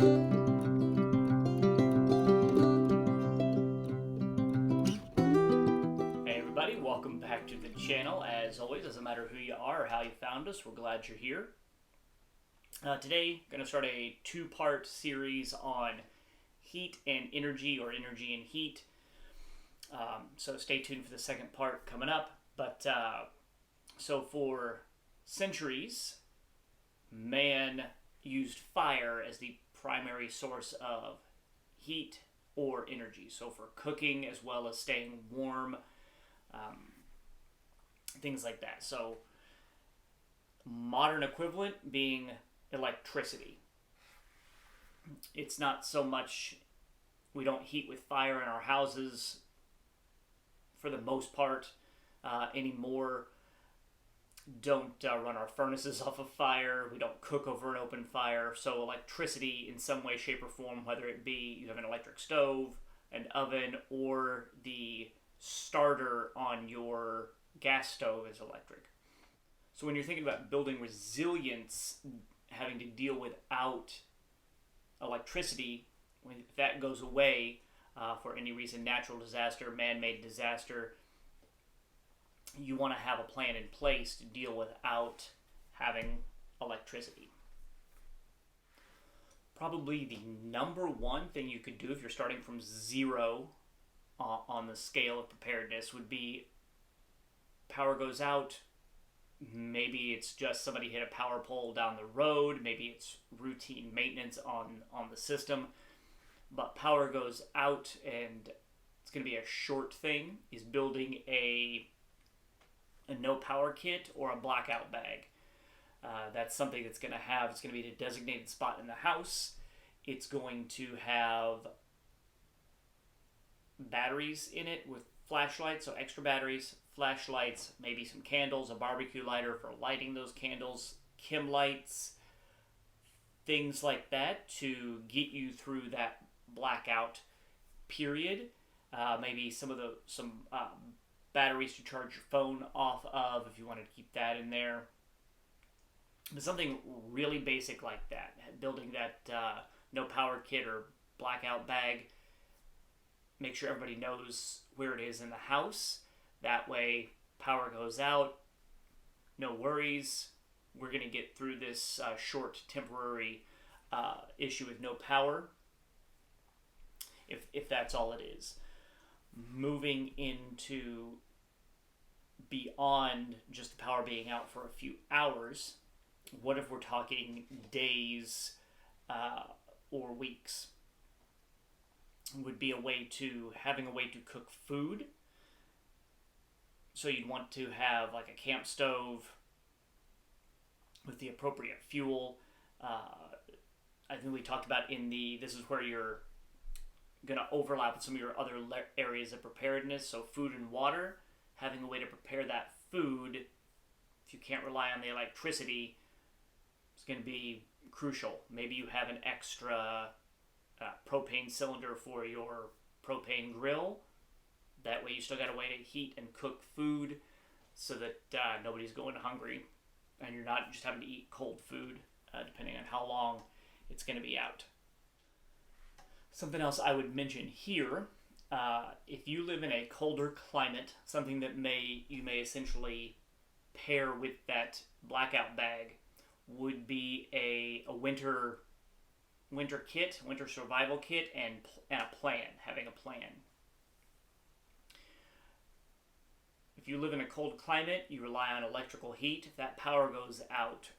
Hey everybody, welcome back to the channel. As always, doesn't matter who you are or how you found us, we're glad you're here. Today, going to start a two-part series on heat and energy, or energy and heat. So stay tuned for the second part coming up. But so for centuries, man used fire as the primary source of heat or energy. So for cooking as well as staying warm, things like that. So modern equivalent being electricity. It's not so much, we don't heat with fire in our houses for the most part anymore. Don't run our furnaces off of fire. We don't cook over an open fire. So electricity in some way, shape, or form, whether it be you have an electric stove, an oven, or the starter on your gas stove is electric. So when you're thinking about building resilience, having to deal without electricity, when that goes away for any reason, natural disaster, man-made disaster, you want to have a plan in place to deal without having electricity. Probably the number one thing you could do if you're starting from zero on the scale of preparedness would be power goes out. Maybe it's just somebody hit a power pole down the road. Maybe it's routine maintenance on the system. But power goes out, and it's going to be a short thing, is building a no power kit or a blackout bag. That's something that's going to have, it's going to be a designated spot in the house. It's going to have batteries in it with flashlights, so extra batteries, flashlights, maybe some candles, a barbecue lighter for lighting those candles, Chem lights, things like that to get you through that blackout period. Maybe some batteries to charge your phone off of if you wanted to keep that in there. But something really basic like that, building that no power kit or blackout bag. Make sure everybody knows where it is in the house. That way, power goes out, no worries. We're going to get through this short temporary issue with no power, if that's all it is. Moving into beyond just the power being out for a few hours, what if we're talking days or weeks? Would be having a way to cook food. So you'd want to have like a camp stove with the appropriate fuel. I think we talked about this is where you're going to overlap with some of your other areas of preparedness. So food and water, having a way to prepare that food, if you can't rely on the electricity, it's going to be crucial. Maybe you have an extra propane cylinder for your propane grill. That way you still got a way to heat and cook food so that nobody's going hungry and you're not just having to eat cold food depending on how long it's going to be out. Something else I would mention here, if you live in a colder climate, something that you may essentially pair with that blackout bag would be a winter kit, winter survival kit, and a plan, having a plan. If you live in a cold climate, you rely on electrical heat. If that power goes out,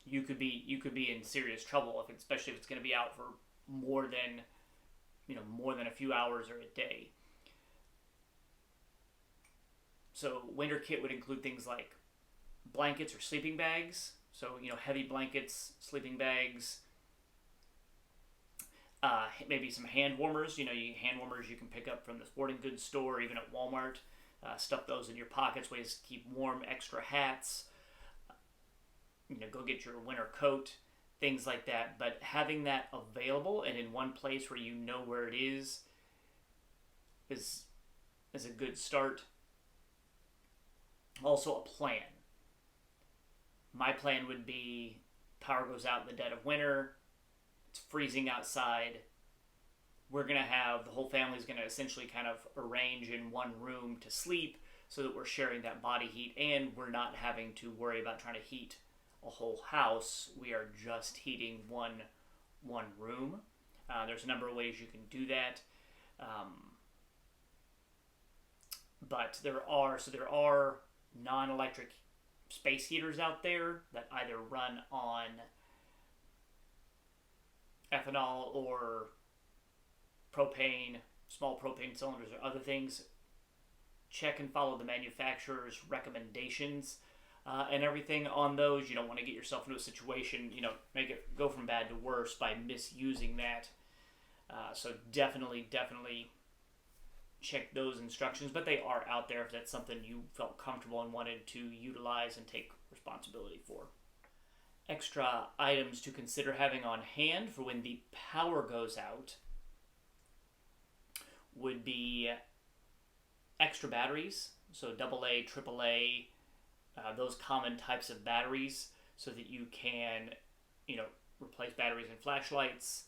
you could be in serious trouble, especially if it's going to be out for more than a few hours or a day. So winter kit would include things like blankets or sleeping bags. So heavy blankets, sleeping bags. Maybe some hand warmers. Hand warmers you can pick up from the sporting goods store, even at Walmart. Stuff those in your pockets, ways to keep warm. Extra hats. Go get your winter coat, things like that. But having that available and in one place where you know where it is a good start. Also, a plan. My plan would be power goes out in the dead of winter. freezing outside, we're going to have, the whole family's going to essentially kind of arrange in one room to sleep so that we're sharing that body heat, and we're not having to worry about trying to heat a whole house. We are just heating one room. There's a number of ways you can do that. But there are non-electric space heaters out there that either run on ethanol or propane, small propane cylinders or other things. Check and follow the manufacturer's recommendations and everything on those. You don't want to get yourself into a situation, make it go from bad to worse by misusing that. So definitely check those instructions, but they are out there if that's something you felt comfortable and wanted to utilize and take responsibility for. Extra items to consider having on hand for when the power goes out would be extra batteries, so AA, AAA, those common types of batteries, so that you can, replace batteries in flashlights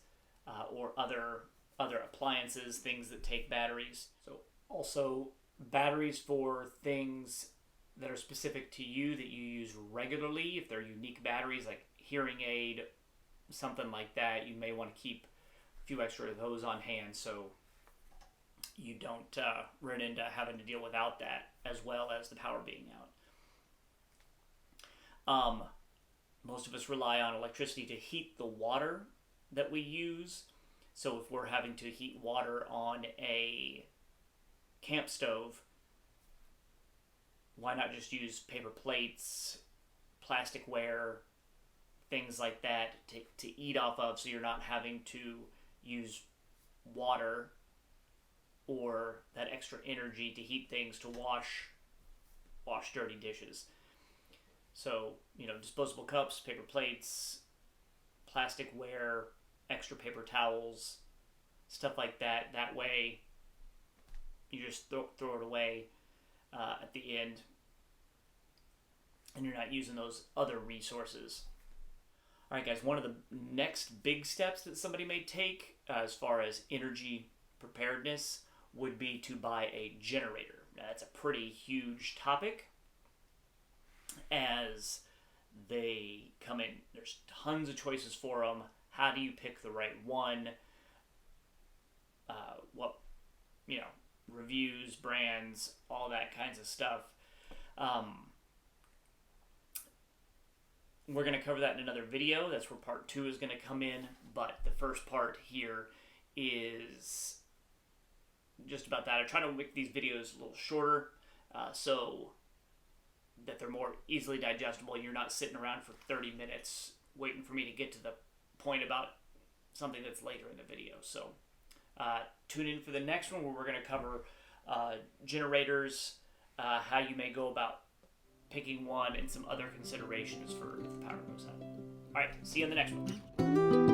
or other appliances, things that take batteries. So also batteries for things that are specific to you that you use regularly. If they're unique batteries like hearing aid, something like that, you may want to keep a few extra of those on hand so you don't run into having to deal without that, as well as the power being out. Most of us rely on electricity to heat the water that we use. So if we're having to heat water on a camp stove, why not just use paper plates, plasticware, things like that to eat off of, so you're not having to use water or that extra energy to heat things to wash dirty dishes. So, disposable cups, paper plates, plasticware, extra paper towels, stuff like that. That way, you just throw it away at the end, and you're not using those other resources. All right, guys, one of the next big steps that somebody may take as far as energy preparedness would be to buy a generator. Now, that's a pretty huge topic, as they come in. There's tons of choices for them. How do you pick the right one? Reviews, brands, all that kinds of stuff. We're going to cover that in another video. That's where part 2 is going to come in. But the first part here is just about that. I try to make these videos a little shorter so that they're more easily digestible. You're not sitting around for 30 minutes waiting for me to get to the point about something that's later in the video. So tune in for the next one, where we're going to cover generators, how you may go about picking one, and some other considerations for if the power goes out. All right, see you in the next one.